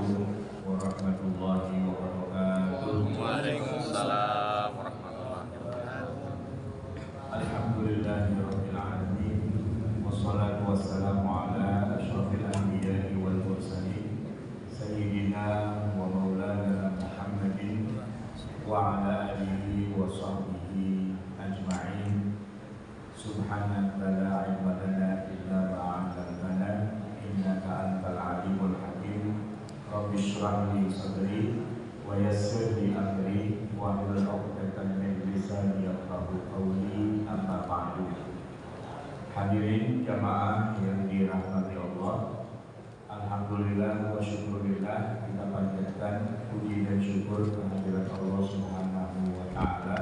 warahmatullahi wabarakatuh. Waalaikumsalam warahmatullahi wabarakatuh. Alhamdulillahirabbil alamin. Wassalatu wassalamu ala asyrafil anbiya'i wal mursalin sayyidina wa maulana Muhammadin wa ala alihi wa sahbihi ajma'in. Subhanaka la ilma lana illa ma 'allamtana innaka antal alimul hakim. Rabbi shrah li sadri wa yassir li amri wa hlul 'uqdatam min lisani yafqahu qawli, amma ba'du. Hadirin jamaah yang dirahmati Allah, alhamdulillah wa syukurillah, kita panjatkan puji dan syukur kehadirat Allah Subhanahu wa taala.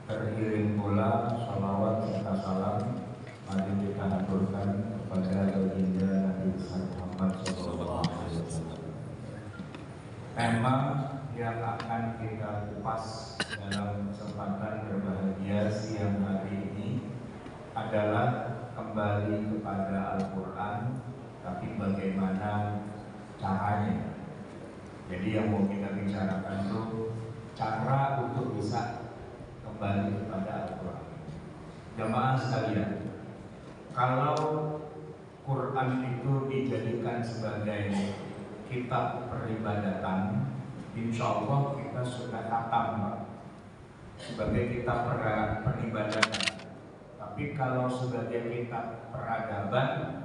Teriring pula salawat serta salam mari kita haturkan kepada baginda Nabi Muhammad SAW. Tema yang akan kita kupas dalam kesempatan berbahagia siang hari ini adalah kembali kepada Al-Quran, tapi bagaimana caranya. Jadi yang mau kita bicarakan itu cara untuk bisa kembali kepada Al-Quran. Jamaah sekalian, kalau Quran itu dijadikan sebagai kitab peribadatan, insya Allah kita sudah khatam, Pak, sebagai kitab peribadatan. Tapi kalau sebagai kitab peradaban,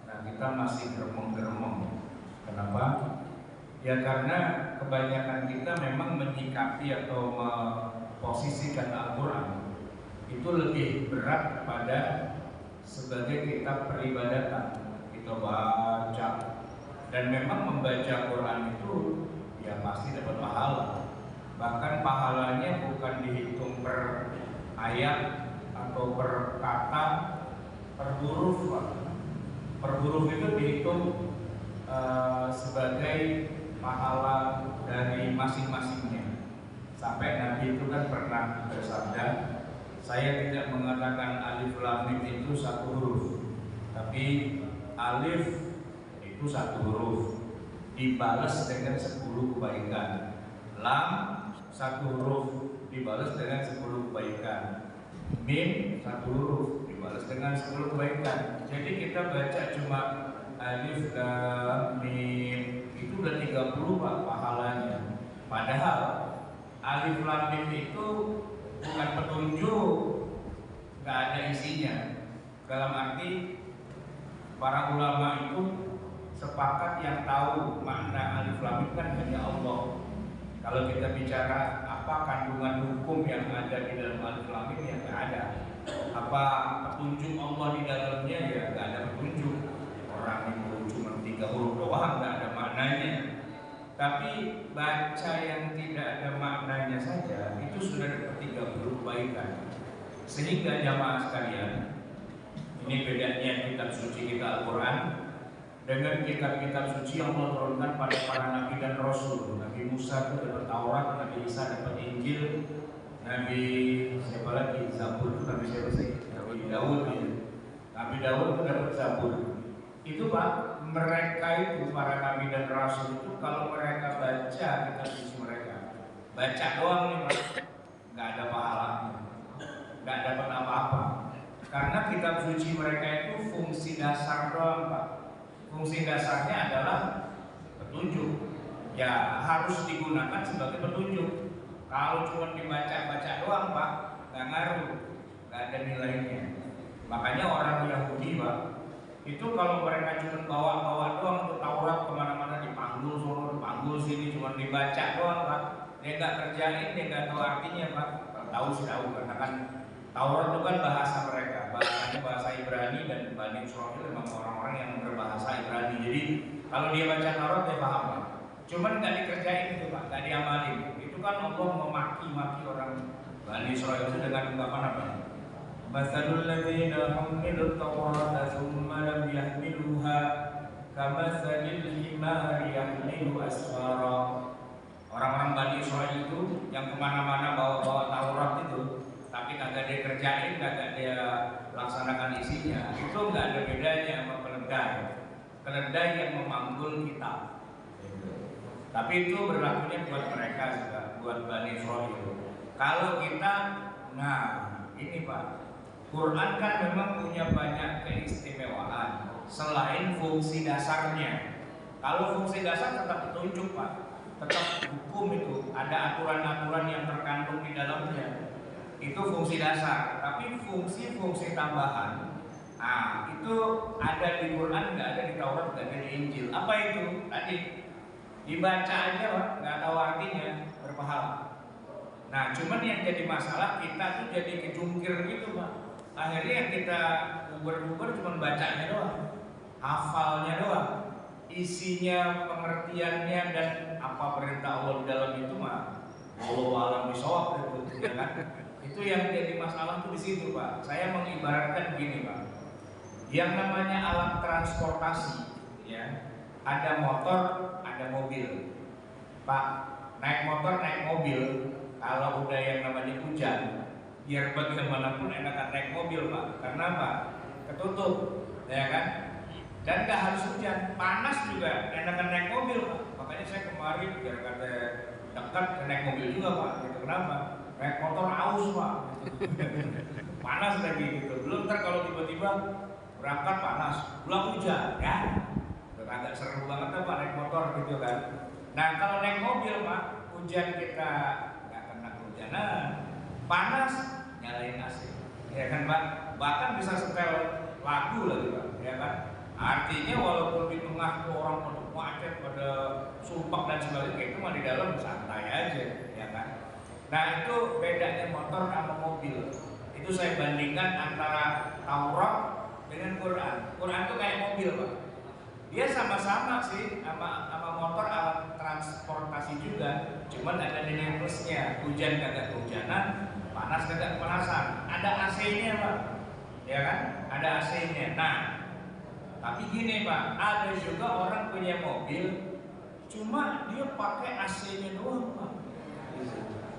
nah kita masih geremeng-geremeng. Kenapa? Ya karena kebanyakan kita memang menyikapi atau posisikan Al-Quran itu lebih berat pada sebagai kitab peribadatan. Kita baca, dan memang membaca Quran itu ya pasti dapat pahala. Bahkan pahalanya bukan dihitung per ayat atau per kata, per huruf. Per huruf itu dihitung sebagai pahala dari masing-masingnya. Sampai Nabi itu kan pernah bersabda, saya tidak mengatakan alif lam mim itu satu huruf, tapi alif itu satu huruf dibalas dengan 10 kebaikan, lam satu huruf dibalas dengan 10 kebaikan, mim satu huruf dibalas dengan 10 kebaikan. Jadi kita baca cuma alif lam mim itu udah 30 Pak pahalanya. Padahal alif lam mim itu bukan petunjuk, nggak ada isinya. Dalam arti para ulama itu sepakat yang tahu makna alif lam mim kan hanya Allah. Kalau kita bicara apa kandungan hukum yang ada di dalam alif lam mim, ya nggak ada. Apa petunjuk Allah di dalamnya, ya nggak ada petunjuk. Orang itu cuma 3 huruf doang, nggak ada maknanya. Tapi baca yang tidak ada maknanya saja itu sudah dapat 30 kebaikan. Sehingga jamaah sekalian, ini bedanya kitab suci kita Al-Quran dengan kitab-kitab suci yang Allah turunkan pada para nabi dan rasul. Nabi Musa itu dapat Taurat, Nabi Isa dapat Injil, Nabi siapa lagi? Zabur. Nabi siapa sih? Nabi Daud. Nabi Daud itu dapat Zabur. Itu Pak, mereka itu para nabi dan rasul itu kalau mereka baca kitab suci mereka, baca doang nih Pak, nggak ada pahalanya, nggak dapat apa-apa. Karena kitab suci mereka itu fungsi dasar doang Pak. Fungsi dasarnya adalah petunjuk. Ya harus digunakan sebagai petunjuk. Kalau cuma dibaca-baca doang Pak, nggak ngaruh, nggak ada nilainya. Makanya orang Yahudi Pak, itu kalau mereka cuma bawa-bawa doang untuk Taurat kemana-mana, dipanggul sono, dipanggul sini, cuma dibaca doang Pak, dia nggak kerjain, dia nggak tahu artinya Pak. Tahu sih tahu, karena kan Taurat itu kan bahasa mereka, bahasanya bahasa Ibrani, dan Bani Israil memang orang-orang yang berbahasa Ibrani. Jadi kalau dia baca Taurat dia paham Pak. Cuman nggak dikerjain itu Pak, nggak diamalin. Itu kan Allah memaki-maki orang Bani Israil itu dengan ungkapan apa? Mathalul ladzina hummilut tawrata thumma lam yahmiluha kamathalil himari yahmilu asfara. Orang-orang Bani Israil itu yang kemana-mana bawa-bawa Taurat itu, tapi kagak dia kerjain, kagak dia laksanakan isinya, itu nggak ada bedanya sama keledai. Keledai yang memanggul kitab. Tapi itu berlakunya buat mereka juga, buat Bani Israil. Kalau kita, nah ini Pak, Quran kan memang punya banyak keistimewaan selain fungsi dasarnya. Kalau fungsi dasar tetap petunjuk Pak, tetap hukum itu, ada aturan-aturan yang terkandung di dalamnya. Itu fungsi dasar, tapi fungsi-fungsi tambahan, nah itu ada di Quran, nggak ada di Taurat, nggak ada di Injil. Apa itu? Tadi dibaca aja Pak, nggak tahu artinya, berpahala. Nah cuman yang jadi masalah kita tuh jadi kejungkir gitu Pak. Akhirnya yang kita uber-uber cuma bacanya doang, hafalnya doang, isinya, pengertiannya dan apa perintah Allah di dalam itu mah Allah alam bisawab itu, ya kan? Itu yang jadi masalah tuh di situ Pak. Saya mengibaratkan begini Pak, yang namanya alat transportasi, ya, ada motor, ada mobil. Pak, naik motor, naik mobil, kalau udah yang namanya hujan, biar bagaimanapun enakan naik mobil Pak. Karena apa? Ketutup, ya kan? Dan nggak harus hujan, panas juga enakan naik mobil Pak. Makanya saya kemarin biar kata dekat naik mobil juga Pak. Gitu. Kenapa? Naik motor aus Pak. Panas lagi gitu. Belum ntar kalau tiba-tiba berangkat panas, pulang hujan, ya. Agak seru banget Pak naik motor gitu kan. Nah kalau naik mobil Pak, hujan kita nggak kena kehujanan, panas nyalain AC, ya kan Pak. Bahkan bisa setel lagu lagi Pak, ya kan. Artinya walaupun di tengah tuh orang pada macet, pada sumpah dan sebagainya, itu mah di dalam santai aja, ya kan. Nah itu bedanya motor sama mobil. Itu saya bandingkan antara Taurat dengan Quran. Quran tuh kayak mobil Pak. Dia sama-sama sih, sama motor alat transportasi juga. Cuman ada nilai plusnya. Hujan kagak kehujanan, panas kagak kepanasan. Ada AC-nya Pak, ya kan? Ada AC-nya. Nah, tapi gini Pak, ada juga orang punya mobil, cuma dia pakai AC-nya doang Pak,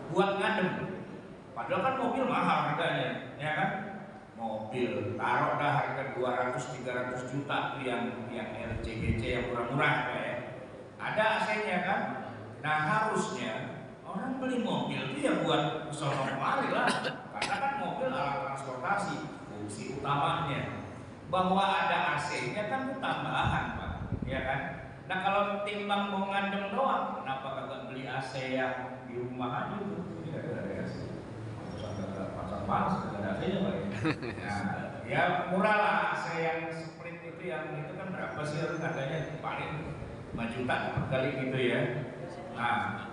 buat ngadem. Padahal kan mobil mahal harganya, ya kan? Mobil taruh dah harga 200-300 juta tuh yang LCGC yang murah-murah ya. Ada AC-nya kan? Nah harusnya orang beli mobil itu ya buat sono kemari lah, karena kan mobil alat transportasi, fungsi utamanya. Bahwa ada AC-nya kan itu tambahan Pak, ya kan? Nah kalau timbang mau ngadem doang, kenapa kagak beli AC yang di rumah aja tuh? Ya ada AC. Panas ada AC-nya Pak. Nah, ya murah lah AC yang split itu, yang itu kan berapa sih harganya? Paling 5 juta kali gitu ya. Nah,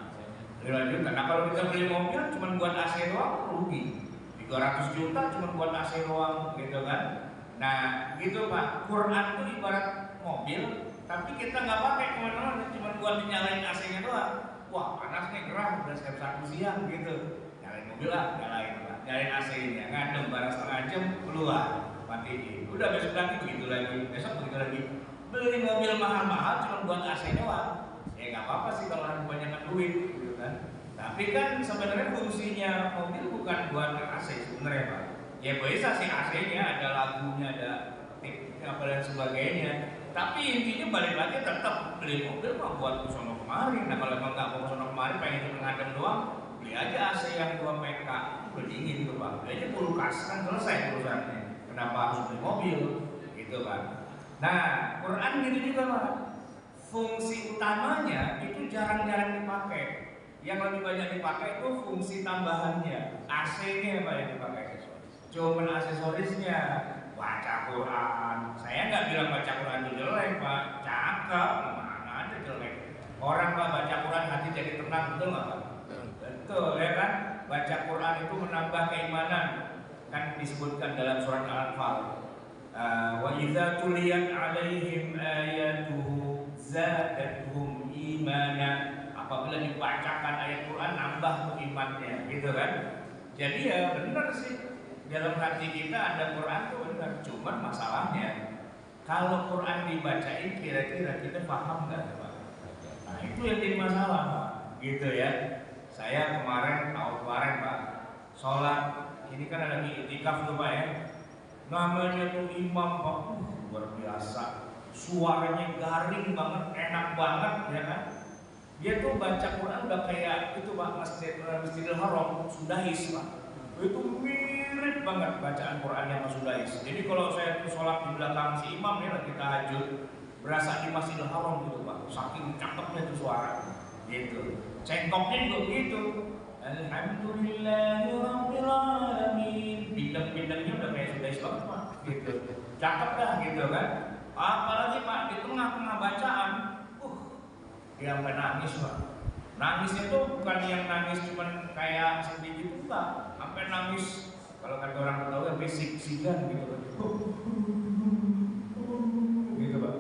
5 juta. Nah kalau kita beli mobil cuma buat AC doang rugi. 300 juta cuma buat AC doang gitu kan. Nah gitu Pak, Quran itu ibarat mobil, tapi kita nggak pakai kemana-mana, cuma buat nyalain AC-nya doang. Wah panas nih, gerah, udah Sabtu siang gitu, nyalain mobil lah, nyalain AC-nya, ngadem barang setengah jam, keluar, matiin. Udah besok lagi begitu lagi, besok begitu lagi. Beli mobil mahal-mahal cuma buat AC doang, ya nggak apa-apa sih kalau orang kebanyakan duit, gitu kan. Tapi kan sebenarnya fungsinya mobil bukan buat AC sebenarnya Pak. Ya bisa sih AC-nya, ada lagunya, ada apa dan sebagainya. Tapi intinya balik lagi tetap beli mobil mah buat sono kemari. Nah kalau emang nggak mau sono kemari, pengen cuma ngadem doang, beli aja AC yang 2 PK, berdingin tuh Pak. Beli aja kulkas, kan selesai urusannya. Kenapa harus beli mobil? Gitu kan. Nah Quran gitu juga Pak. Fungsi utamanya itu jarang-jarang dipakai. Yang lebih banyak dipakai itu fungsi tambahannya, AC-nya Pak yang dipakai. Cuman aksesorisnya, baca Quran. Saya nggak bilang baca Quran itu jelek Pak, cakep, mana ada jelek. Orang Pak baca Quran hati jadi tenang, betul nggak Pak? Betul ya kan? Baca Quran itu menambah keimanan, kan disebutkan dalam surat Al-Anfal. Wa idza tuliyat alaihim ayatuhu zadatuhum imana. Apabila dibacakan ayat Quran nambah imannya, gitu kan? Jadi ya benar sih. Dalam hati kita ada Quran itu benar, cuman masalahnya kalau Quran dibacain kira-kira kita paham nggak Pak? Nah itu yang jadi masalah Pak, gitu ya. Saya tahun kemarin Pak, sholat ini kan ada lagi itikaf tuh Pak ya. Namanya tuh imam Pak, luar biasa, suaranya garing banget, enak banget ya kan. Dia tuh baca Quran udah kayak itu Pak, Masjidil Haram, Sudais Pak. Itu mirip banget bacaan Qurannya sama Sudais. Jadi kalau saya tuh sholat di belakang si imam nih lagi tahajud, berasa di Masjidil Haram gitu Pak. Saking cakepnya tuh suara gitu. Cengkoknya juga begitu. Alhamdulillahirabbil alamin. Bidang-bidangnya udah kayak Sudais banget Pak gitu. Cakep dah gitu kan. Apalagi Pak di tengah-tengah bacaan, dia sampai nangis Pak. Nangisnya tuh bukan yang nangis cuman kayak sedih gitu enggak, sampai nangis kalau kata orang Betawi sampai sik-sikan gitu Pak. Gitu Pak.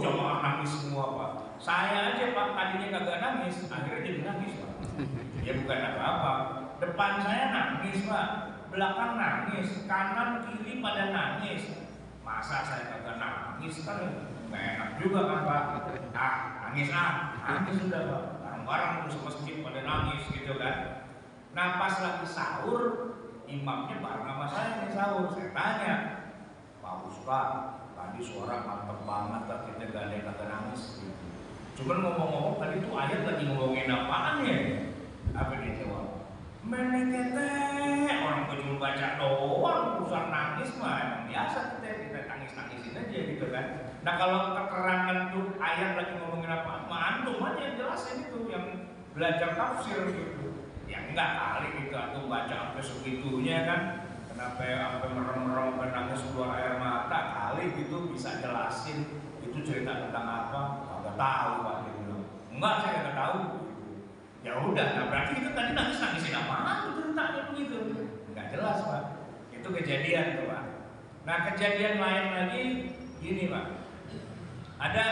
Jamaah nangis semua Pak. Saya aja Pak tadinya kagak nangis, akhirnya jadi nangis Pak. Ya bukan apa-apa. Depan saya nangis Pak, belakang nangis, kanan kiri pada nangis. Masa saya kagak nangis kan? Nggak enak juga kan Pak. Nangis sudah Pak. Barang-barang terus masjid pada nangis gitu kan. Nah pas lagi sahur, imamnya bareng sama saya nih sahur. Saya tanya, Pak Ustaz, tadi suara mantep banget lah, kita gak ada yang kagak nangis gitu. Cuman ngomong-ngomong tadi tuh ayat lagi ngomongin apaan ya? Apa dia jawab? Menekete, orang gue cuma baca doang, urusan nangis mah emang biasa kita nangis-nangisin aja gitu kan. Nah kalau keterangan tuh ayat lagi ngomongin apa, antum aja yang jelasin itu, yang belajar tafsir gitu. Ya enggak kali gitu, antum baca sampai segitunya kan. Kenapa sampai merem-merem nangis keluar air mata, kali gitu bisa jelasin itu cerita tentang apa? Enggak tahu Pak gitu. Enggak, saya enggak tahu. Ya udah, nah berarti itu tadi nangisin apaan itu ceritanya begitu? Enggak jelas Pak. Itu kejadian tuh Pak. Nah kejadian lain lagi gini Pak. Ada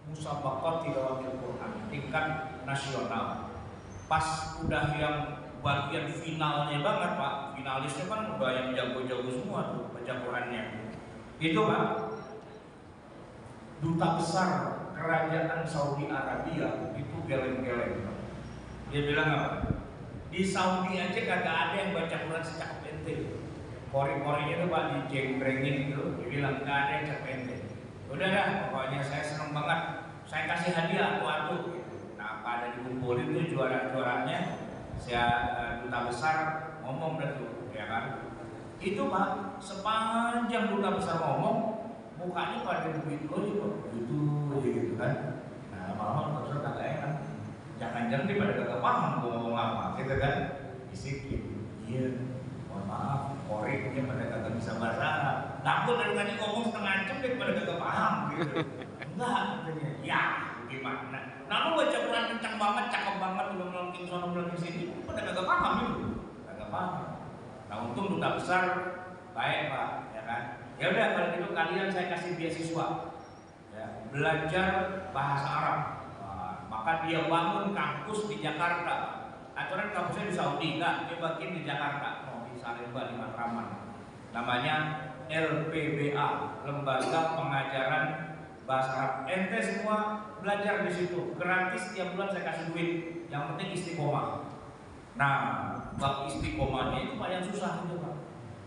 musabaqat tilawatil Quran tingkat nasional. Pas udah yang bagian finalnya banget Pak, finalisnya kan udah yang jago-jago semua tuh baca Qurannya. Itu Pak, duta besar kerajaan Saudi Arabia itu geleng-geleng. Dia bilang apa? Di Saudi aja kagak ada yang baca Quran secakep ente. Kori-korinya tuh Pak dijengbrengin gitu. Dia bilang nggak ada yang cakep ente. Udah dah, pokoknya saya seneng banget. Saya kasih hadiah atu-atu. Gitu. Nah pada dikumpulin tuh juara-juaranya, saya duta besar ngomong dah tuh, ya kan? Itu Pak, sepanjang duta besar ngomong, mukanya pada begitu aja Pak, gitu kan? Nah lama-lama terus kagak enak. Jangan-jangan dia pada kagak paham gua ngomong apa, gitu kan? Bisikin, iya, mohon maaf, koriknya pada kagak bisa bahasa Arab. Takut dari tadi ngomong setengah jam dia pada kagak paham, gitu. Enggak, katanya, ya gimana? Nah lu baca Quran kencang banget, cakep banget, udah melengking sono melengking sini, pada kagak paham itu, kagak paham. Nah untung duta besar, baik Pak, ya kan? Ya udah kalau gitu kalian saya kasih beasiswa, ya, belajar bahasa Arab. Maka dia bangun kampus di Jakarta. Aturan kampusnya di Saudi, enggak, dia bikin di Jakarta, di Salemba, di Matraman. Namanya LPBA, Lembaga Pengajaran Bahasa Arab. Ente semua belajar di situ, gratis tiap bulan saya kasih duit. Yang penting istiqomah. Nah, bab istiqomahnya itu Pak yang susah itu Pak.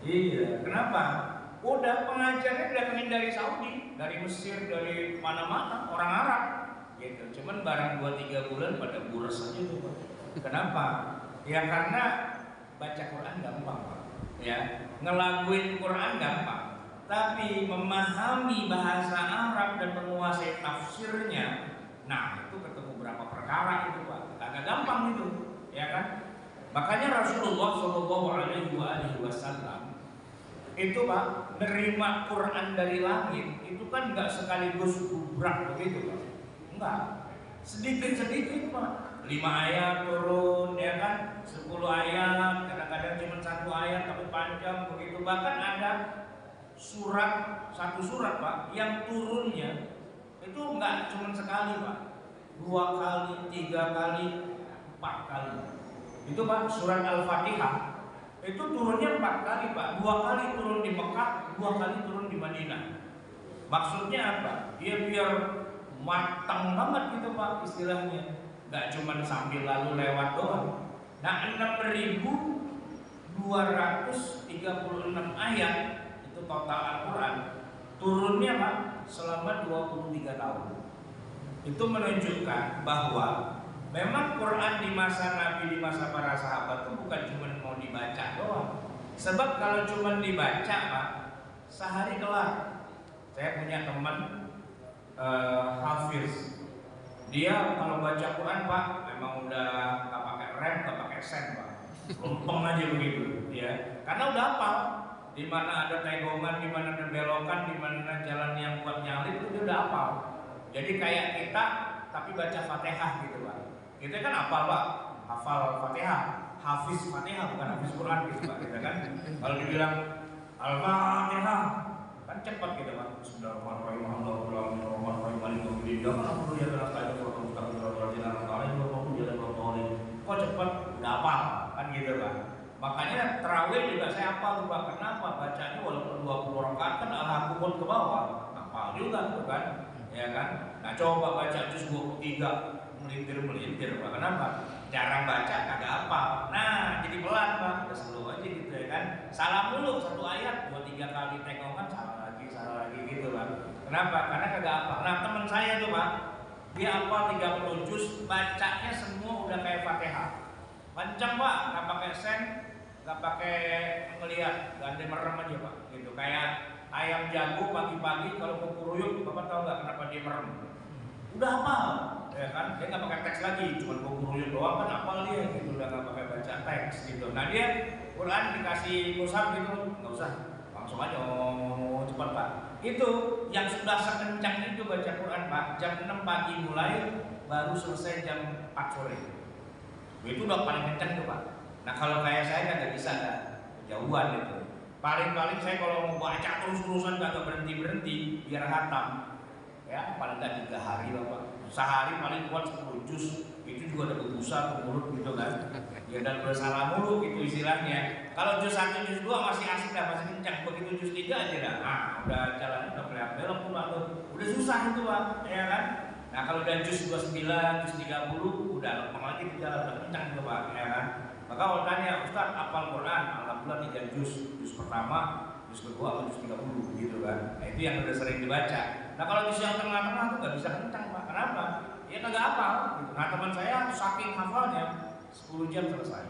Iya, kenapa? Udah pengajarnya datangin dari Saudi, dari Mesir, dari mana-mana, orang Arab. Gitu. Cuman barang 2-3 bulan pada buras aja tuh Pak. Kenapa? Ya karena baca Quran gampang Pak. Ya, ngelaguin Quran gampang. Tapi memahami bahasa Arab dan menguasai tafsirnya, nah itu ketemu berapa perkara itu Pak. Agak gampang itu, ya kan? Makanya Rasulullah Shallallahu Alaihi Wasallam itu Pak nerima Quran dari langit itu kan nggak sekaligus gubrak begitu Pak. Enggak, sedikit-sedikit Pak. 5 ayat turun, ya kan? 10 ayat, kadang-kadang cuma 1 ayat tapi panjang begitu. Bahkan ada satu surat Pak yang turunnya itu enggak cuma sekali Pak, 2 kali, 3 kali, 4 kali. Itu Pak surat Al-Fatihah itu turunnya 4 kali Pak, 2 kali turun di Mekah, 2 kali turun di Madinah. Maksudnya apa? Dia biar matang banget gitu Pak istilahnya, nggak cuma sambil lalu lewat doang. Nah 6.236 ayat total Al-Quran turunnya Pak selama 23 tahun. itu menunjukkan bahwa memang Quran di masa Nabi, di masa para sahabat itu bukan cuma mau dibaca doang. Sebab kalau cuma dibaca Pak, sehari kelar. Saya punya teman Hafiz. Dia kalau baca Quran Pak, memang udah nggak pakai rem, nggak pakai sen Pak, lempeng aja begitu, ya. Karena udah hafal. Di mana ada tegongan, di mana ada belokan, di mana jalan yang buat nyalip itu dia udah hafal. Jadi kayak kita tapi baca Fatihah gitu Pak. Kita kan hafal Pak, hafal Fatihah, hafiz Fatihah bukan hafiz Quran gitu Pak. Kita kan kalau dibilang Al-Fatihah kan cepat gitu Pak. Bismillahirrahmanirrahim. Alhamdulillahirrahmanirrahim. Maliki yaumiddin. Ya Allah ta'ala kok cepat udah hafal kan gitu Pak. Makanya terawih juga saya hafal tuh Pak. Kenapa? Bacanya walaupun 20 rakaat kan Al-Qur'an ke bawah, hafal juga tuh kan. Ya kan? Nah coba baca juz 23 melintir Pak. Kenapa? Jarang baca kagak hafal. Nah jadi pelan Pak, udah slow aja gitu ya kan. Salah mulu satu ayat 2-3 kali tekongan salah lagi gitu Pak. Kenapa? Karena kagak hafal. Nah teman saya tuh Pak, dia hafal 30 juz, bacanya semua udah kayak Fatihah. Panjang Pak, nggak pakai sen, nggak pakai ngelihat, ganti merem aja Pak. Gitu kayak ayam jago pagi-pagi kalau kukuruyuk, Bapak tahu nggak kenapa dia merem? Udah hafal, ya kan? Dia nggak pakai teks lagi, cuma kukuruyuk doang kan hafal dia, gitu udah nggak pakai baca teks gitu. Nah dia Quran dikasih mushaf gitu, nggak usah, langsung aja cepat Pak. Itu yang sudah sekencang itu baca Quran Pak, jam 6 pagi mulai, baru selesai jam 4 sore. Itu udah paling kencang tuh Pak. Nah kalau kayak saya kan nggak bisa kan, kejauhan itu. Paling-paling saya kalau mau baca terus-terusan kagak berhenti biar hatam. Ya paling nggak 3 hari lah Pak. Sehari paling kuat 10 juz. Itu juga ada berbusa ke mulut gitu kan. Ya dan bersalah mulu gitu istilahnya. Kalau juz 1, juz 2 masih asik dah, masih kencang. Begitu juz 3 aja dah. Nah udah jalannya udah kelihatan belok tuh Pak. Udah susah itu Pak, ya kan? Nah kalau udah juz 29, juz 30 udah lempeng lagi di jalan, udah kencang tuh Pak, ya kan? Maka kalau tanya, Ustaz hafal Quran, alhamdulillah 3 juz, juz pertama, juz kedua, atau juz 30 gitu kan? Nah itu yang udah sering dibaca. Nah kalau juz yang tengah-tengah tuh nggak bisa kencang Pak, kenapa? Ya kagak hafal. Gitu. Nah teman saya saking hafalnya 10 jam selesai.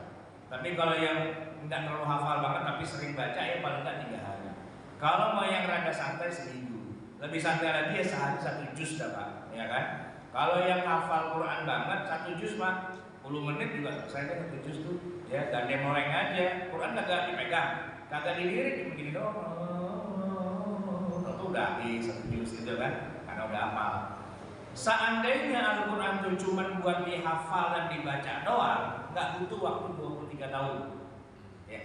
Tapi kalau yang nggak terlalu hafal banget tapi sering baca ya paling nggak 3 hari. Kalau mau yang rada santai seminggu. Lebih santai lagi ya sehari 1 juz dah Pak, ya kan? Kalau yang hafal Quran banget 1 juz Pak, 10 menit juga selesai kan 1 juz tuh, ya gandeng moreng aja. Quran kagak dipegang, kagak dilirik, begini doang. Itu udah habis 1 juz gitu kan, karena udah hafal. Seandainya Al-Quran itu cuma buat dihafal dan dibaca doang, nggak butuh waktu 23 tahun, ya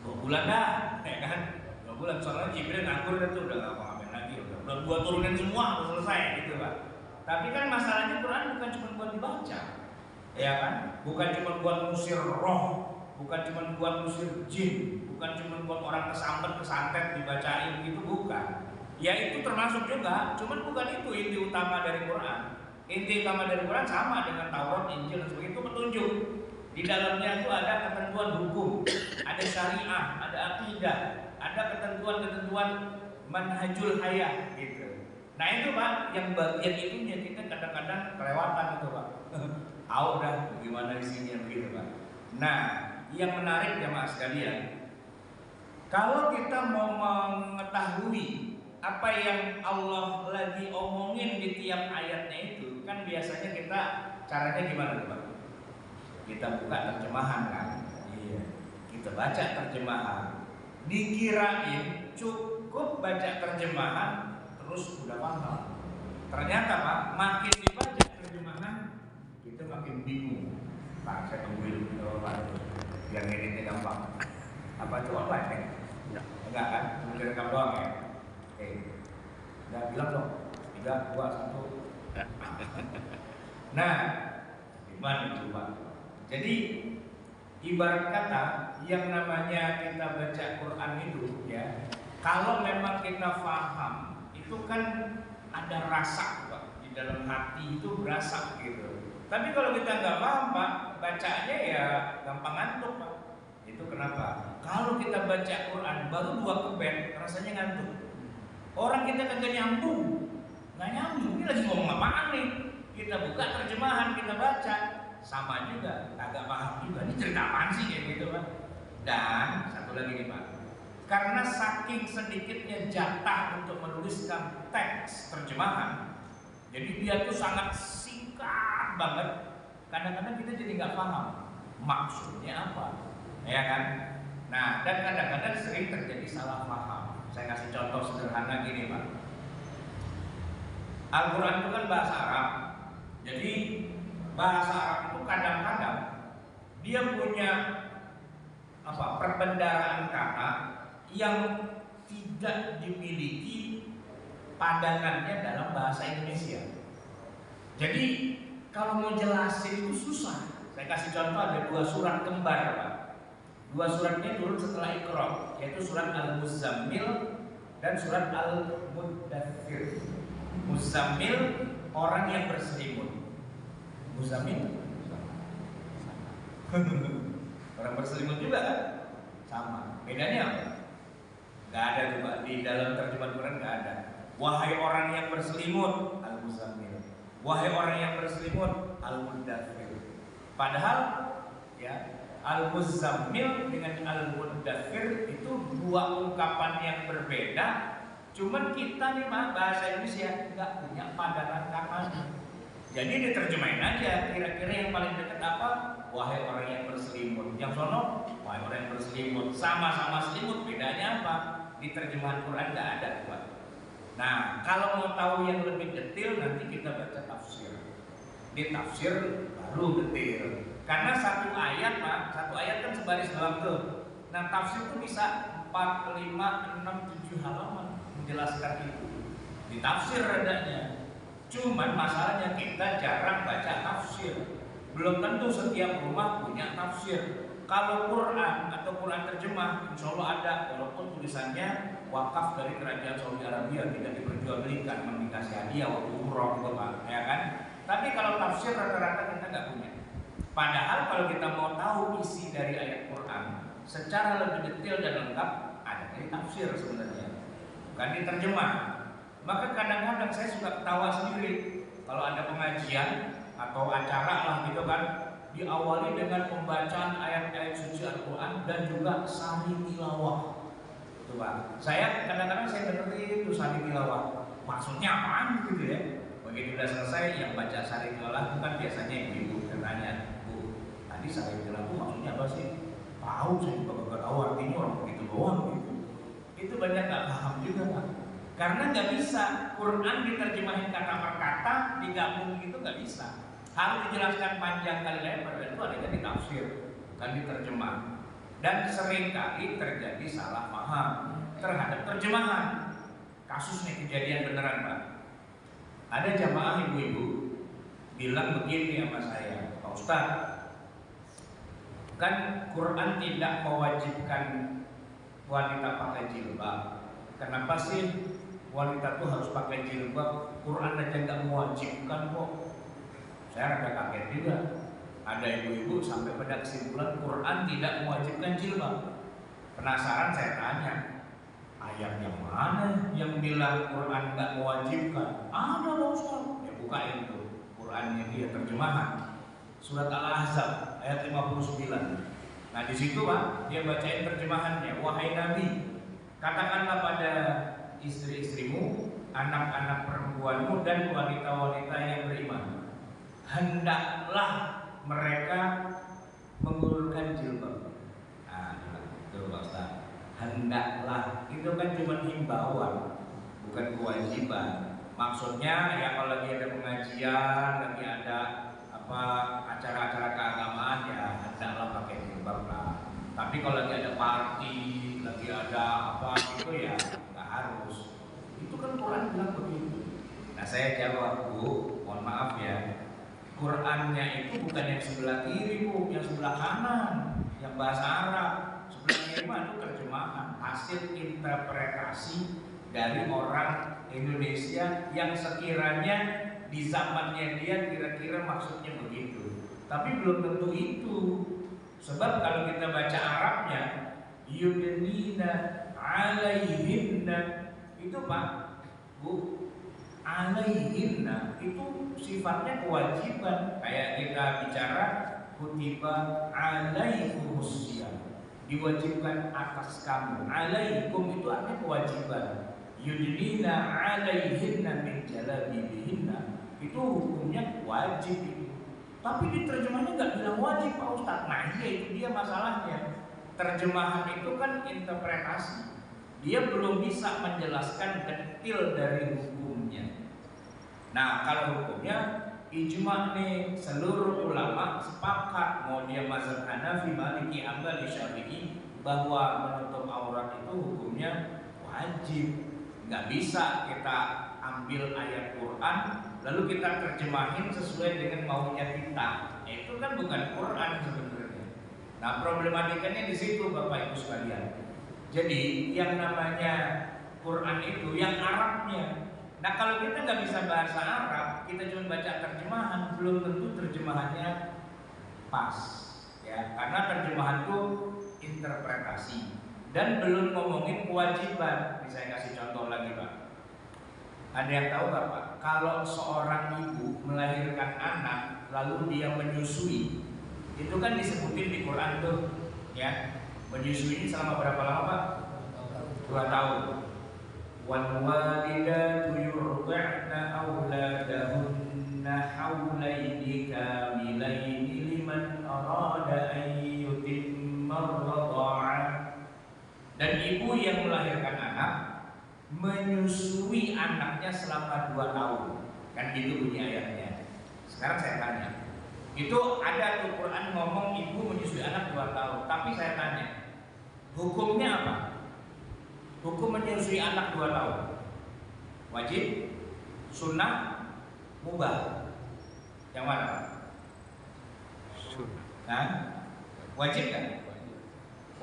2 bulan dah, ya kan? 2 bulan soalnya Jibril ngakur itu udah nggak mau ngapain lagi, udah gua turunin semua, udah selesai gitu Pak. Tapi kan masalahnya Quran bukan cuma buat dibaca, ya kan? Bukan cuma buat musir roh, bukan cuma buat musir jin, bukan cuma buat orang kesambet kesantet dibacain gitu, bukan. Ya itu termasuk juga, cuman bukan itu inti utama dari Quran. Inti utama dari Quran sama dengan Taurat, Injil dan sebagainya, itu petunjuk. Di dalamnya itu ada ketentuan hukum, ada syariah, ada akidah, ada ketentuan-ketentuan manhajul hayah gitu. Nah itu Pak, yang bagian itunya kita kadang-kadang kelewatan itu Pak. Tahu dah bagaimana isinya begitu Pak. Nah, yang menarik jamaah sekalian, kalau kita mau mengetahui apa yang Allah lagi omongin di tiap ayatnya itu, kan biasanya kita caranya gimana tuh Pak? Kita buka terjemahan kan? Iya. Kita baca terjemahan. Dikirain cukup baca terjemahan terus udah paham. Ternyata Pak, makin dibaca terjemahan kita makin bingung. Pak, saya tungguin jawaban yang ini gampang. Apa itu online ya? Enggak kan? Cuma direkam doang ya. Oke. Udah bilang dong. 3, 2, 1. Nah, gimana itu Pak? Jadi ibarat kata yang namanya kita baca Quran itu ya, kalau memang kita paham itu kan ada rasa Pak, di dalam hati itu berasa gitu. Tapi kalau kita nggak paham Pak, bacanya ya gampang ngantuk Pak. Itu kenapa? Kalau kita baca Quran baru 2 kebet rasanya ngantuk. Orang kita kagak nyambung, nggak nyambung. Ini lagi ngomong apaan nih? Kita buka terjemahan, kita baca, sama juga, agak paham juga. Ini cerita apaan sih kayak gitu Pak? Dan satu lagi nih Pak, karena saking sedikitnya jatah untuk menuliskan teks terjemahan, jadi dia tuh sangat singkat banget. Kadang-kadang kita jadi nggak paham maksudnya apa, ya kan? Nah, dan kadang-kadang sering terjadi salah paham. Saya kasih contoh sederhana gini Pak. Al-Quran itu kan bahasa Arab. Jadi bahasa Arab itu kadang-kadang dia punya perbendaharaan kata yang tidak dimiliki padangannya dalam bahasa Indonesia. Jadi kalau mau jelasin itu susah. Saya kasih contoh, ada 2 surat kembar Pak. 2 suratnya turun setelah Iqra, yaitu surat Al-Muzammil dan surat Al-Muddathir. Muzammil orang yang berselimut. Muzammil orang berselimut juga kan? Sama. Bedanya apa? Gak ada juga di dalam terjemahan Quran, gak ada. Wahai orang yang berselimut, Al-Muzammil. Wahai orang yang berselimut, Al-Muddathir. Padahal ya, Al-Muzammil dengan Al-Muddathir itu 2 ungkapan yang berbeda. Cuman kita nih Pak, bahasa Indonesia nggak punya padanan kata. Jadi diterjemahin aja, kira-kira yang paling dekat apa? Wahai orang yang berselimut. Yang sono, wahai orang yang berselimut. Sama-sama selimut, bedanya apa? Di terjemahan Quran nggak ada Pak. Nah, kalau mau tahu yang lebih detail, nanti kita baca tafsir. Di tafsir baru detail. Karena satu ayat Pak, satu ayat kan sebaris dalam tuh. Nah, tafsir itu bisa 4, 5, 6, 7 halaman menjelaskan itu. Di tafsir adanya. Cuman masalahnya kita jarang baca tafsir. Belum tentu setiap rumah punya tafsir. Kalau Quran atau Quran terjemah, insya Allah ada, walaupun tulisannya wakaf dari kerajaan Saudi Arabia, tidak diperjualbelikan, dikasih hadiah waktu umroh gitu Pak, ya kan? Tapi kalau tafsir rata-rata kita nggak punya. Padahal kalau kita mau tahu isi dari ayat Quran secara lebih detail dan lengkap, ada dari tafsir sebenarnya, bukan diterjemah. Maka kadang-kadang saya suka ketawa sendiri kalau ada pengajian atau acara lah gitu kan, diawali dengan pembacaan ayat-ayat suci Al-Quran dan juga sari tilawah. Itu Pak, saya kadang-kadang saya dengerin itu sari tilawah, maksudnya apaan gitu ya. Begitu udah selesai, yang baca sari tilawah itu kan biasanya ibu-ibu bertanya, Bu, tadi sari tilawah itu maksudnya apa sih? Tahu, saya juga gak tahu artinya, orang begitu doang gitu. Itu banyak gak paham juga Pak. Karena nggak bisa Quran diterjemahin kata per kata, digabung gitu nggak bisa. Harus dijelaskan panjang kali lebar, dan itu adanya di tafsir, bukan diterjemah. Dan seringkali terjadi salah paham terhadap terjemahan. Kasus nih, kejadian beneran Pak. Ada jamaah ibu-ibu bilang begini sama saya, Pak Ustadz, kan Quran tidak mewajibkan wanita pakai jilbab. Kenapa sih wanita tuh harus pakai jilbab? Quran aja nggak mewajibkan kok. Saya rada kaget juga. Ada ibu-ibu sampai pada kesimpulan Quran tidak mewajibkan jilbab. Penasaran saya tanya, ayat yang mana yang bilang Quran nggak mewajibkan? Ada Pak Ustaz. Ya bukain tuh Qurannya dia terjemahan. Surat Al-Ahzab ayat 59. Nah di situ Pak, dia bacain terjemahannya. Wahai Nabi, katakanlah pada istri-istrimu, anak-anak perempuanmu dan wanita-wanita yang beriman, hendaklah mereka mengulurkan jilbab. Nah, itu Pak Ustaz. Hendaklah, itu kan cuma himbauan, bukan kewajiban. Maksudnya ya kalau lagi ada pengajian, lagi ada acara-acara keagamaan, ya hendaklah pakai jilbab lah. Tapi kalau lagi ada party, lagi ada apa gitu ya nggak harus. Itu kan Quran bilang begitu. Nah saya jawab, Bu, mohon maaf ya, Qurannya itu bukan yang sebelah kiri Bu, yang sebelah kanan, yang bahasa Arab. Sebelah kiri itu terjemahan, hasil interpretasi dari orang Indonesia yang sekiranya di zamannya dia kira-kira maksudnya begitu. Tapi belum tentu itu. Sebab kalau kita baca Arabnya, yudnina alaihinna, itu Pak, Bu, alaihinna itu sifatnya kewajiban. Kayak kita bicara kutiba alaikumus syiyam, diwajibkan atas kamu. Alaikum itu artinya kewajiban. Yudnina alaihinna min jalabibihinna, itu hukumnya wajib itu. Tapi di terjemahnya nggak bilang wajib Pak Ustadz. Nah iya, itu dia masalahnya. Terjemahan itu kan interpretasi. Dia belum bisa menjelaskan detail dari hukumnya. Nah kalau hukumnya ijma nih, seluruh ulama sepakat, mau dia mazhab Hanafi, Maliki, Hambali, Syafi'i, bahwa menutup aurat itu hukumnya wajib. Nggak bisa kita ambil ayat Quran lalu kita terjemahin sesuai dengan maunya kita. Itu kan bukan Quran sebenarnya. Nah problematikanya di situ Bapak Ibu sekalian. Jadi yang namanya Quran itu yang Arabnya. Nah kalau kita nggak bisa bahasa Arab, kita cuma baca terjemahan, belum tentu terjemahannya pas, ya. Karena terjemahan itu interpretasi dan belum ngomongin kewajiban. Ini saya kasih contoh lagi Pak. Ada yang tahu nggak Pak? Kalau seorang ibu melahirkan anak lalu dia menyusui, itu kan disebutin di Quran tuh, ya. Menyusui ini selama berapa lama Pak? 2 tahun. Wal walidatu yurdi'na auladahunna haulaini kamilaini liman arada an yutimma ar-radha'ah. Dan ibu yang melahirkan anak menyusui anaknya selama 2 tahun. Kan gitu bunyi ayatnya. Sekarang saya tanya, itu ada tuh Quran ngomong ibu menyusui anak 2 tahun. Tapi saya tanya, hukumnya apa? Hukum menyusui anak 2 tahun wajib, sunnah, mubah? Yang mana? Sunnah. Nah, wajib kan?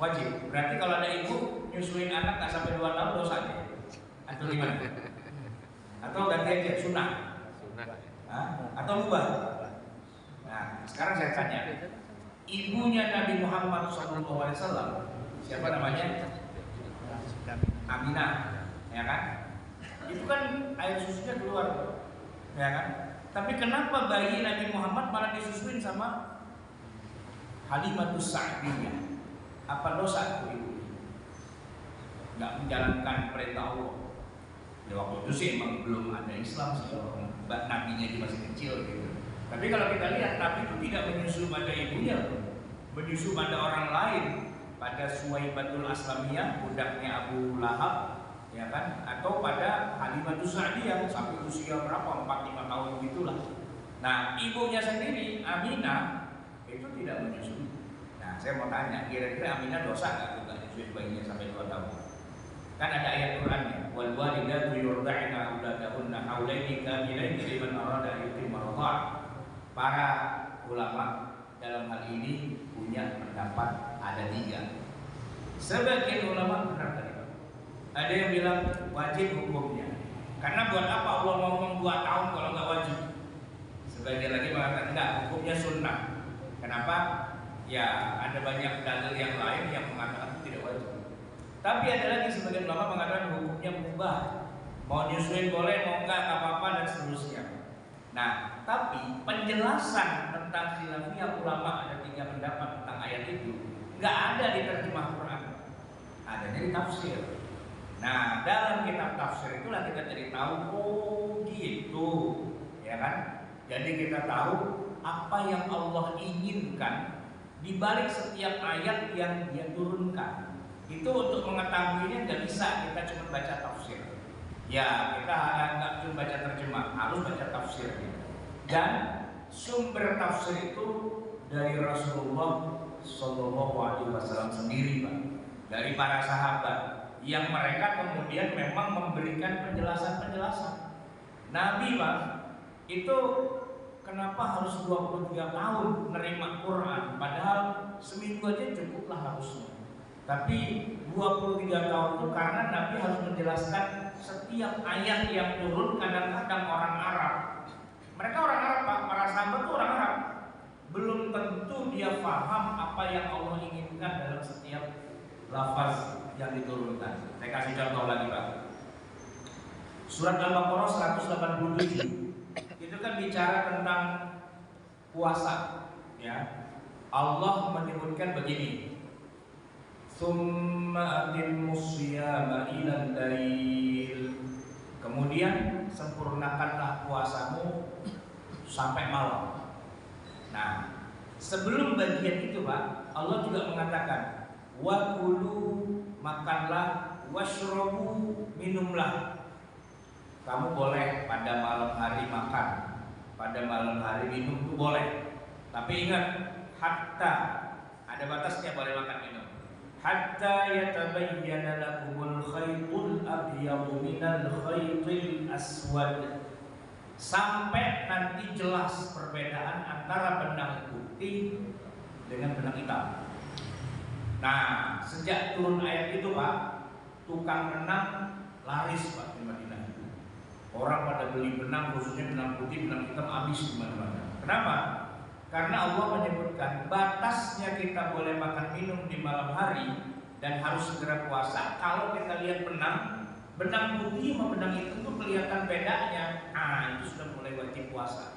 Wajib. Berarti kalau ada ibu nyusuin anak nggak sampai 2 tahun dosa aja. Atau gimana? Atau ganti aja sunnah? Sunnah. Atau mubah? Nah, sekarang saya tanya, ibunya Nabi Muhammad SAW, siapa namanya? Aminah, ya kan? Itu kan air susunya keluar, ya kan? Tapi kenapa bayi Nabi Muhammad malah disusuin sama Halimatus Sa'diyah? Apa dosa itu ibu? Nggak menjalankan perintah Allah. Ya waktu itu sih emang belum ada Islam sih, nabinya dia masih kecil gitu. Tapi kalau kita lihat Nabi itu tidak menyusu pada ibunya, menyusu pada orang lain, pada Suwaibatul Aslamiyah, budaknya Abu Lahab, ya kan? Atau pada Halimatus Sa'diyah sampai usia berapa? 4-5 tahun gitulah. Nah, ibunya sendiri Aminah itu tidak menyusui. Nah, saya mau tanya, kira-kira Aminah dosa nggak juga nyusuin bayinya sampai 2 tahun? Kan ada ayat Qurannya, wal walidatu yurdi'na auladahunna haulaini kamilaini liman arada an yutimma ar-radha'ah. Para ulama dalam hal ini punya pendapat ada 3. Sebagian ulama benar tadi. Ada yang bilang wajib hukumnya. Karena buat apa Allah ngomong 2 tahun kalau nggak wajib? Sebagian lagi mengatakan enggak, hukumnya sunnah. Kenapa? Ya ada banyak dalil yang lain yang mengatakan tidak wajib. Tapi ada lagi sebagian ulama mengatakan hukumnya mubah. Mau nyusuin boleh, mau enggak apa-apa dan seterusnya. Nah, tapi penjelasan tentang khilafiyah ulama ada 3 pendapat tentang ayat itu nggak ada di terjemah Quran, adanya di tafsir. Nah, dalam kitab tafsir itulah kita jadi tahu, oh gitu, ya kan? Jadi kita tahu apa yang Allah inginkan di balik setiap ayat yang Dia turunkan. Itu untuk mengetahuinya nggak bisa kita cuma baca tafsir. Ya, kita nggak cuma baca terjemah, harus baca tafsirnya. Dan sumber tafsir itu dari Rasulullah Shallallahu Alaihi Wasallam sendiri, Pak, dari para sahabat yang mereka kemudian memang memberikan penjelasan-penjelasan. Nabi, Pak, itu kenapa harus 23 tahun menerima Quran, padahal seminggu aja cukuplah harusnya. Tapi 23 tahun itu karena Nabi harus menjelaskan setiap ayat yang turun. Kadang-kadang orang Arab, mereka orang Arab Pak, para sahabat itu orang Arab, belum tentu dia paham apa yang Allah inginkan dalam setiap lafaz yang diturunkan. Saya kasih contoh lagi Pak. Surat Al-Baqarah 187 itu kan bicara tentang puasa, ya. Allah menyebutkan begini, "Tsumma atimmus shiyama ilal lail." Kemudian sempurnakanlah puasamu sampai malam. Nah, sebelum bagian itu, Pak, Allah juga mengatakan, "Wa kulu," makanlah, "washrabu," minumlah. Kamu boleh pada malam hari makan, pada malam hari minum itu boleh. Tapi ingat, hatta, ada batasnya boleh makan minum. Hatta yatabayyana lakumul khaytul abyadu minal khaytil aswad. Sampai nanti jelas perbedaan antara benang putih dengan benang hitam. Nah, sejak turun ayat itu, Pak, tukang benang laris, Pak, di Madinah. Orang pada beli benang, khususnya benang putih, benang hitam, habis di mana-mana. Kenapa? Karena Allah menyebutkan batasnya kita boleh makan minum di malam hari dan harus segera puasa. Kalau kita lihat benang putih sama benang hitam itu kelihatan bedanya. Nah, itu sudah mulai wajib puasa.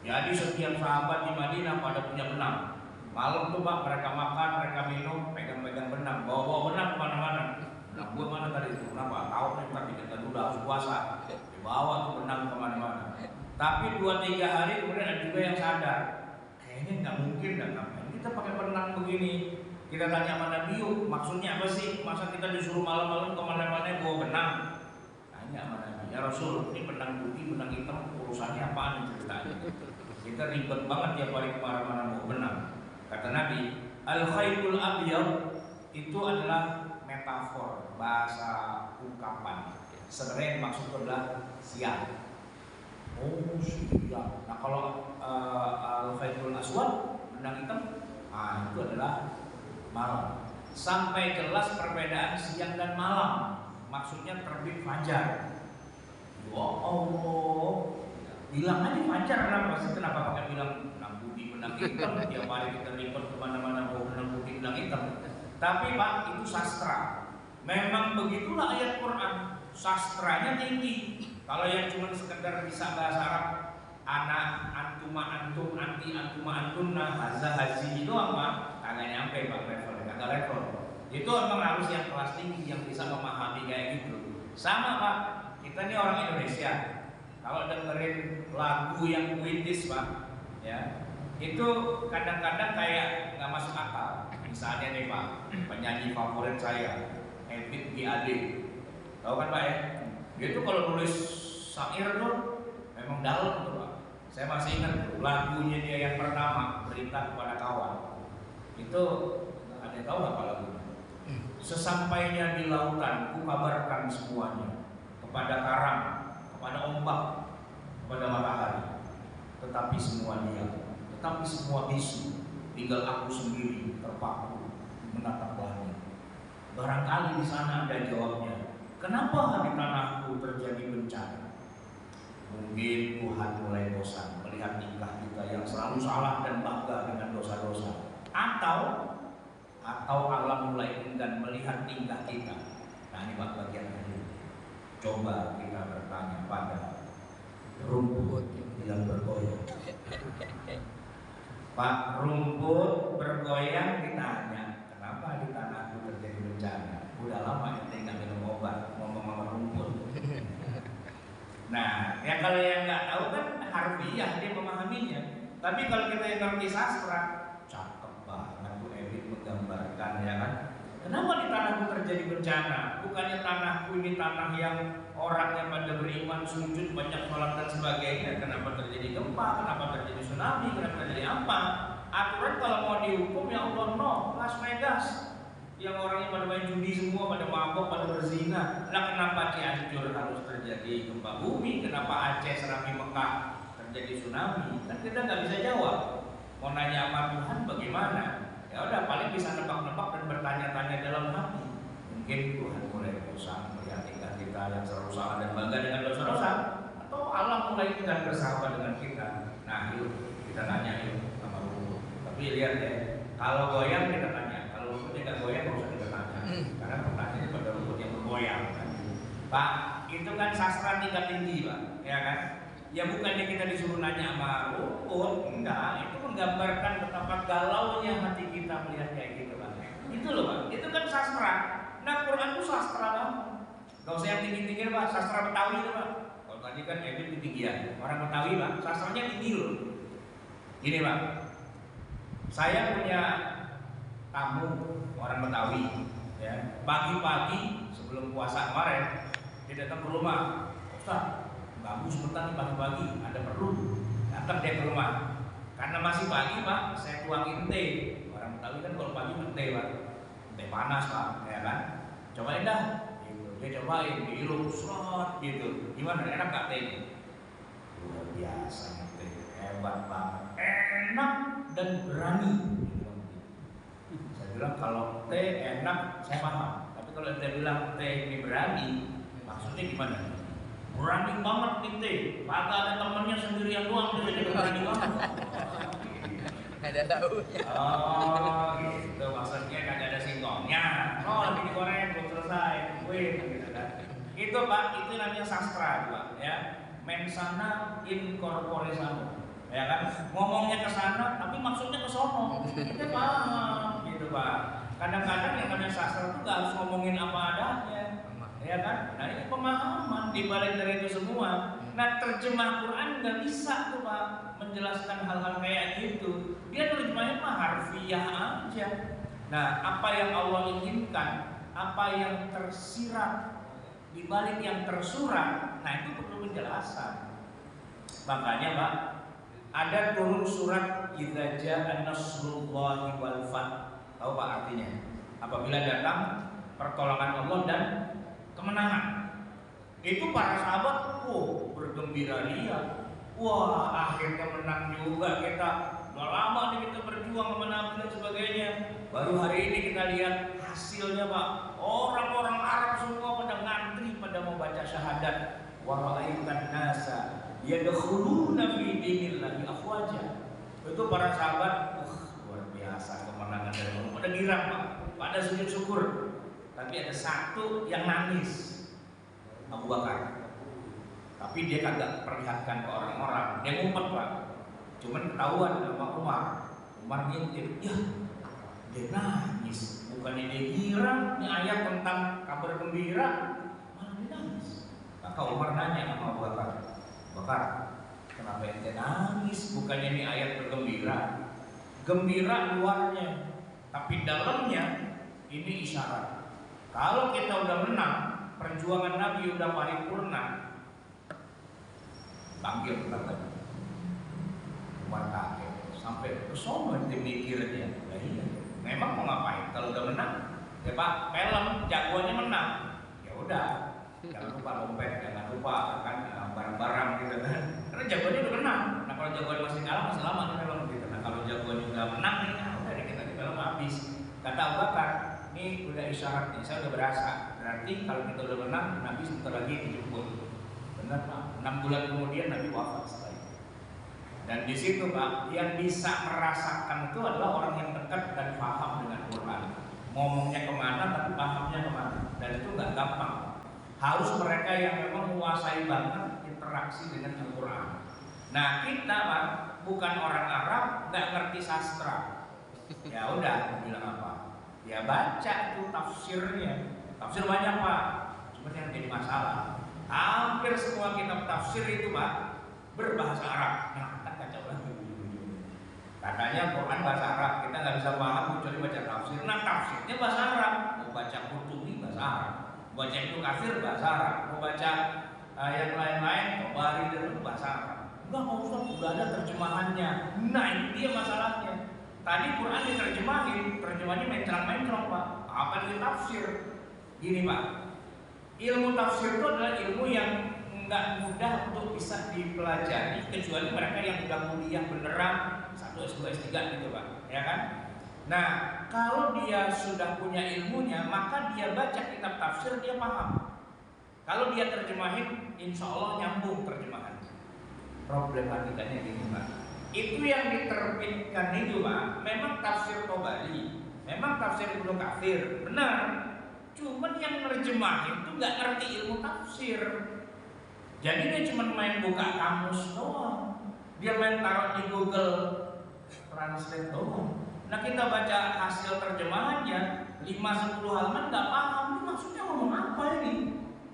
Jadi setiap sahabat di Madinah pada punya benang. Malam tuh, Pak, mereka makan, mereka minum, pegang-pegang benang, bawa-bawa benang kemana-mana. Nah, gue mana tadi itu? Kenapa? Tahu nih, Pak, kita udah harus puasa. Dibawa tuh benang kemana-mana. Tapi 2-3 hari kemudian ada juga yang sadar, kayaknya nggak mungkin dan ngapain kita pakai benang begini. Kita tanya sama Nabi, yuk, maksudnya apa sih? Masa kita disuruh malam-malam kemana-mana bawa benang? Tanya sama Nabi, ya Rasul, ini benang putih, benang hitam, urusannya apaan nih ceritanya? Kita ribet banget ya hari kemana-mana bawa benang. Kata Nabi, al-khaytul abyad itu adalah metafor, bahasa ungkapan. Sebenarnya yang maksud adalah siang. Oh, siang. Nah, kalau al-khaytul aswad, benang hitam, itu adalah malam. Sampai jelas perbedaan siang dan malam. Maksudnya terbit fajar. Ya Allah, bilang aja fajar, kenapa pakai bilang benang putih, benang hitam? Tiap hari kita ribet kemana-mana bawa benang putih, benang hitam. Tapi, Pak, itu sastra. Memang begitulah ayat Quran. Sastranya tinggi. Kalau yang cuma sekedar bisa bahasa Arab, anak, antuma, antum, anti, antuma, antunna, haza, hazi, itu apa? Kagak nyampe, Pak, levelnya, kagak level. Itu memang harus yang kelas tinggi yang bisa memahami kayak gitu. Sama, Pak, kita ini orang Indonesia. Kalau dengerin lagu yang puitis, Pak, ya, itu kadang-kadang kayak nggak masuk akal. Misalnya nih, Pak, penyanyi favorit saya, Ebit G.A.D. Tahu kan, Pak, ya? Dia tuh kalau nulis syair tuh memang dalam tuh, Pak. Saya masih ingat lagunya dia yang pertama, Berita Kepada Kawan. Itu ada yang tahu nggak Pak lagunya? Sesampainya di lautan, ku kabarkan semuanya kepada karang, kepada ombak, kepada matahari. Tetapi semua diam, tetapi semua bisu. Tinggal aku sendiri terpaku menatap langit. Barangkali di sana ada jawabnya. Kenapa di tanahku terjadi bencana? Mungkin Tuhan mulai bosan melihat tingkah kita yang selalu salah dan bangga dengan dosa-dosa. Atau alam mulai enggan melihat tingkah kita. Nah, ini Pak bagian ini. Coba kita bertanya pada rumput yang bergoyang. Pak, rumput bergoyang ditanya, kenapa di tanahku terjadi bencana? Udah lama kita nggak minum obat, ngomong sama rumput. Nah, ya kalau yang nggak tahu kan harfiah dia memahaminya. Tapi kalau kita yang ngerti sastra, cakep banget tuh Ebit menggambarkan, ya kan? Kenapa di tanahku terjadi bencana? Bukannya tanahku ini tanah yang orang yang pada beriman, sujud, banyak sholat dan sebagainya. Kenapa terjadi gempa? Kenapa terjadi tsunami? Kenapa terjadi apa? Aturan kalau mau dihukum ya Allah, no, Las Vegas. Yang orangnya pada main judi semua, pada mabok, pada berzina. Nah, kenapa Cianjur harus terjadi gempa bumi? Kenapa Aceh, Serambi, Mekah terjadi tsunami? Dan kita nggak bisa jawab. Mau nanya sama Tuhan bagaimana? Ya udah, paling bisa nebak-nebak dan bertanya-tanya dalam hati. Mungkin Tuhan mulai bosan melihat tingkah kita yang selalu salah dan bangga dengan dosa-dosa, atau alam mulai enggan bersahabat dengan kita. Nah, yuk kita tanya yuk sama rumput. Tapi lihat ya, kalau goyang kita tanya, kalau rumput tidak goyang nggak usah kita tanya, karena pertanyaan pada rumput yang bergoyang. Pak, itu kan sastra tingkat tinggi Pak, ya kan? Ya bukannya kita disuruh nanya sama rumput, enggak. Itu menggambarkan betapa galaunya hati kita melihat kayak gitu Pak. Itu loh Pak, itu kan sastra. Nah Quran itu sastra Pak. Gak usah yang tinggi-tinggi Pak, sastra Betawi itu Pak. Kalau tadi kan Edwin ketinggian, orang Betawi Pak, sastranya tinggi loh. Gini Pak, saya punya tamu orang Betawi, ya. Pagi-pagi sebelum puasa kemarin dia datang ke rumah, Ustaz, ganggu sebentar nih pagi-pagi, ada perlu. Datang dia ke rumah, karena masih pagi Pak, saya tuangin teh. Orang Betawi kan kalau pagi teh Pak, teh panas Pak, ya kan? Cobain dah, gitu. Dia cobain, dihirup, serot, gitu. Gimana, enak gak teh? Luar biasa teh, hebat banget, enak dan berani. Saya bilang kalau teh enak, saya paham. Tapi kalau dia bilang teh ini berani, maksudnya gimana? Berani banget nih teh, kagak ada temennya sendirian doang, dia jadi berani banget. Ada tahunya. Oh gitu, maksudnya kagak ada singkongnya. Oh lagi digoreng, belum selesai, tungguin gitu kan. Itu Pak, itu namanya sastra Pak, ya. Mensana in corpore sano. Ya kan, ngomongnya ke sana tapi maksudnya ke sono. Kita paham gitu Pak. Kadang-kadang yang namanya sastra itu nggak harus ngomongin apa adanya, ya kan? Nah ini pemahaman dibalik dari itu semua. Nah terjemah Quran nggak bisa tuh Pak menjelaskan hal-hal kayak gitu. Dia terjemahnya mah harfiah aja. Nah apa yang Allah inginkan, apa yang tersirat dibalik yang tersurat, nah itu perlu penjelasan. Makanya Pak, ada turun surat Idza jaa nasrullahi wal fath. Tahu Pak artinya? Apabila datang pertolongan Allah dan kemenangan. Itu para sahabat, bergembira ria. Wah, akhirnya menang juga kita. Udah lama nih kita berjuang memenang dan sebagainya. Baru hari ini kita lihat hasilnya Pak. Orang-orang Arab semua pada ngantri pada mau baca syahadat. Wa ra'aitan nasa yadkhuluna fi dinillahi afwaja. Itu para sahabat, luar biasa kemenangan dari Allah. Pada girang Pak, pada sujud syukur. Tapi ada satu yang nangis, Abu Bakar. Tapi dia kagak perlihatkan ke orang-orang. Dia ngumpet Pak. Cuman ketahuan sama Umar. Umar ngintip, ya dia nangis. Bukannya dia girang, ini ayat tentang kabar gembira, malah dia nangis. Maka Umar nanya sama Abu Bakar, Bakar, kenapa ente nangis? Bukannya ini ayat bergembira. Gembira luarnya, tapi dalamnya ini isyarat. Kalau kita udah menang, perjuangan Nabi udah paripurna, panggil katanya. Umar kaget, sampai kesono dia mikirnya. Nah, iya, memang mau ngapain? Kalau udah menang, ya Pak, film jagoannya menang. Ya udah, jangan lupa dompet, jangan lupa kan barang-barang gitu kan. Karena jagoannya udah menang. Nah kalau jagoan masih kalah masih lama nih film gitu. Nah kalau jagoannya udah menang nih, nah udah kita di film habis. Kata Abu Bakar, ini udah isyarat nih, saya udah berasa. Berarti kalau kita udah menang, Nabi sebentar lagi dijemput. Benar Pak, 6 bulan kemudian Nabi wafat setelah itu. Dan di situ Pak, yang bisa merasakan itu adalah orang yang dekat dan paham dengan Quran. Ngomongnya kemana tapi pahamnya kemana. Dan itu nggak gampang. Harus mereka yang memang menguasai banget interaksi dengan Al-Quran. Nah kita Pak, bukan orang Arab, nggak ngerti sastra. Ya udah, bilang apa? Ya baca itu tafsirnya. Tafsir banyak Pak, cuma yang jadi masalah, hampir semua kitab tafsir itu Pak berbahasa Arab. Nah kita kacau lagi. Katanya Quran bahasa Arab, kita nggak bisa paham kecuali baca tafsir. Nah tafsirnya bahasa Arab, mau baca Qurtubi bahasa Arab, baca Ibnu Katsir bahasa Arab, mau baca yang lain-lain, Tabari dan bahasa Arab. Enggak mau Ustaz, udah ada terjemahannya. Nah ini dia masalahnya. Tadi Quran diterjemahin, terjemahannya mencrang-mencrang Pak. Apa itu tafsir? Gini Pak, ilmu tafsir itu adalah ilmu yang nggak mudah untuk bisa dipelajari kecuali mereka yang udah kuliah beneran 1, S2, S3 gitu Pak, ya kan? Nah, kalau dia sudah punya ilmunya, maka dia baca kitab tafsir dia paham. Kalau dia terjemahin, insya Allah nyambung terjemahan. Problematikanya gini Pak, itu yang diterbitkan itu Pak, memang tafsir Tabari, memang tafsir Ibnu Katsir, benar. Cuman yang nerjemah itu nggak ngerti ilmu tafsir. Jadi dia cuma main buka kamus doang. Dia main taruh di Google Translate doang. Nah kita baca hasil terjemahannya 5-10 halaman nggak paham. Ini maksudnya ngomong apa ini?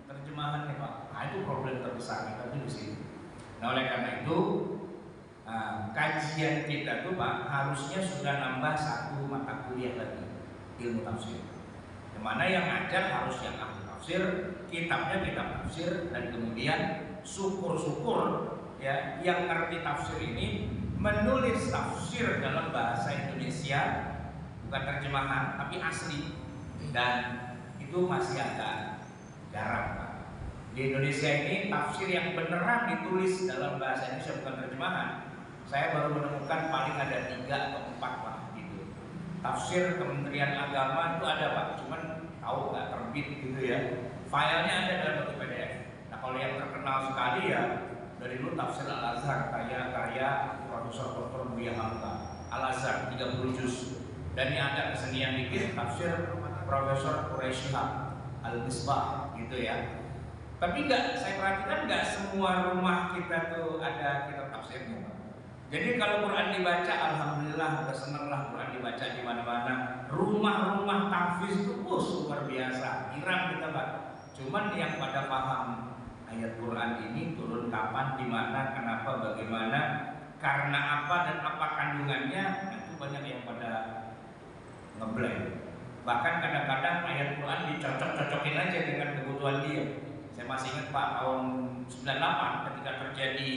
Terjemahannya Pak. Nah itu problem terbesar kita tuh di sini. Nah oleh karena itu kajian kita tuh Pak harusnya sudah nambah 1 mata kuliah lagi ilmu tafsir. Dimana yang ngajar harus yang ahli tafsir, kitabnya kitab tafsir, dan kemudian syukur-syukur ya yang ngerti tafsir ini menulis tafsir dalam bahasa Indonesia, bukan terjemahan tapi asli, dan itu masih agak jarang Pak. Di Indonesia ini tafsir yang beneran ditulis dalam bahasa Indonesia bukan terjemahan, saya baru menemukan paling ada 3 atau 4 Pak gitu. Tafsir Kementerian Agama itu ada Pak, cuman tahu nggak terbit gitu ya. Filenya ada dalam bentuk PDF. Nah kalau yang terkenal sekali ya dari dulu tafsir Al-Azhar karya Profesor Dr. Buya Hamka. Al-Azhar 30 juz. Dan yang agak kesenian dikit tafsir Profesor Quraisy Shihab Al-Misbah gitu ya. Tapi saya perhatikan nggak semua rumah kita tuh ada kitab tafsirnya Pak. Jadi kalau Quran dibaca, alhamdulillah udah seneng lah Quran dibaca di mana-mana. Rumah-rumah tahfiz itu luar biasa. Irang kita Pak. Cuman yang pada paham ayat Quran ini turun kapan, di mana, kenapa, bagaimana, karena apa dan apa kandungannya, itu banyak yang pada ngeblank. Bahkan kadang-kadang ayat Quran dicocok-cocokin aja dengan kebutuhan dia. Saya masih ingat Pak tahun 98 ketika terjadi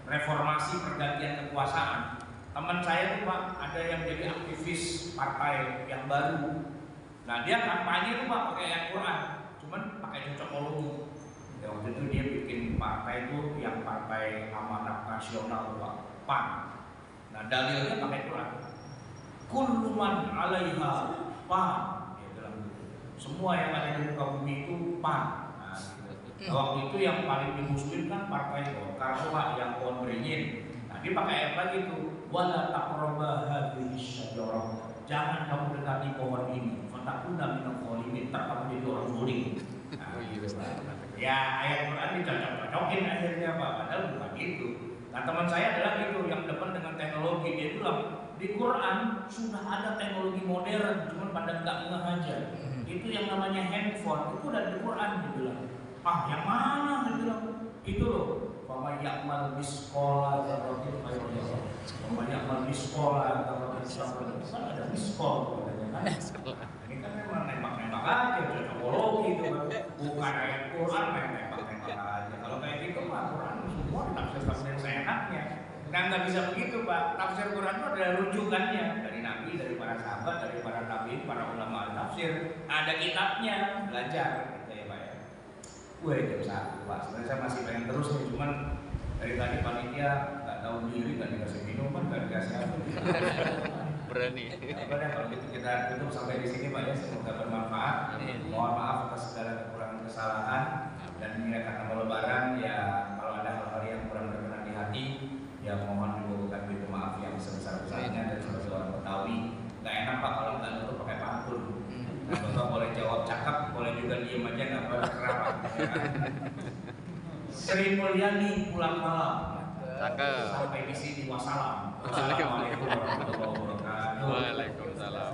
reformasi pergantian kekuasaan. Teman saya tuh Pak ada yang jadi aktivis partai yang baru. Nah dia kampanye tuh Pak pakai ayat Quran, cuman pakai cocokologi. Ya, waktu itu dia bikin partai itu yang partai amanat nasional Pak, PAN. Nah dalilnya pakai Quran. Kullu man 'alaiha fan. Dia bilang gitu. Semua yang ada di muka bumi itu pan. Nah, gitu. Nah, waktu itu yang paling dimuslimkan partai Golkar Pak yang pohon beringin. Nah dia pakai ayat lagi tuh. Wala taqrabu hadhihi syajarah. Jangan kamu dekati pohon ini. Fatakuna minal zalimin. Entar kamu jadi orang zalim. Nah, gitu. Ya ayat Quran dicocok-cocokin akhirnya Pak. Padahal bukan gitu. Nah teman saya adalah gitu yang depan dengan teknologi. Dia bilang di Quran sudah ada teknologi modern, cuman pada nggak ngeh aja. Itu yang namanya handphone, itu udah di Quran dia bilang. Ah yang mana dia bilang? Itu loh. Fama ya'mal biskola dzarratin khairan yara. Fama ya'mal biskola dzarratin syarran. Kan ada biskol katanya kan. Ini kan memang nembak-nembak aja, cocokologi itu bukan ayat Quran main nembak-nembak aja. Kalau kayak gitu mah Quran semua ditafsir-tafsir seenaknya. Nah nggak bisa begitu Pak. Tafsir Quran itu ada rujukannya dari Nabi, dari para sahabat, dari para tabi'in, para ulama tafsir. Ada kitabnya, belajar gitu ya Pak ya. Jam 1 Pak. Sebenarnya saya masih pengen terus nih, cuman dari tadi panitia nggak tahu diri, nggak dikasih minuman, nggak dikasih apa. Berani. Apa deh kalau gitu kita tutup sampai di sini Pak ya. Semoga bermanfaat. Mohon maaf atas segala kekurangan kesalahan dan ini karena Lebaran ya kalau ada hal-hal yang kurang berkenan di hati ya mohon dibukakan pintu maaf yang sebesar-besarnya dan sebagai orang Betawi nggak enak Pak kalau nggak nutup pakai pantun. Nah Bapak boleh jawab cakep, boleh juga diem aja nggak berkerak. Sri Mulyani pulang malam. Cakep. Sampai di sini wassalam. Waalaikumsalam. Assalamualaikum warahmatullahi wabarakatuh. Waalaikumsalam.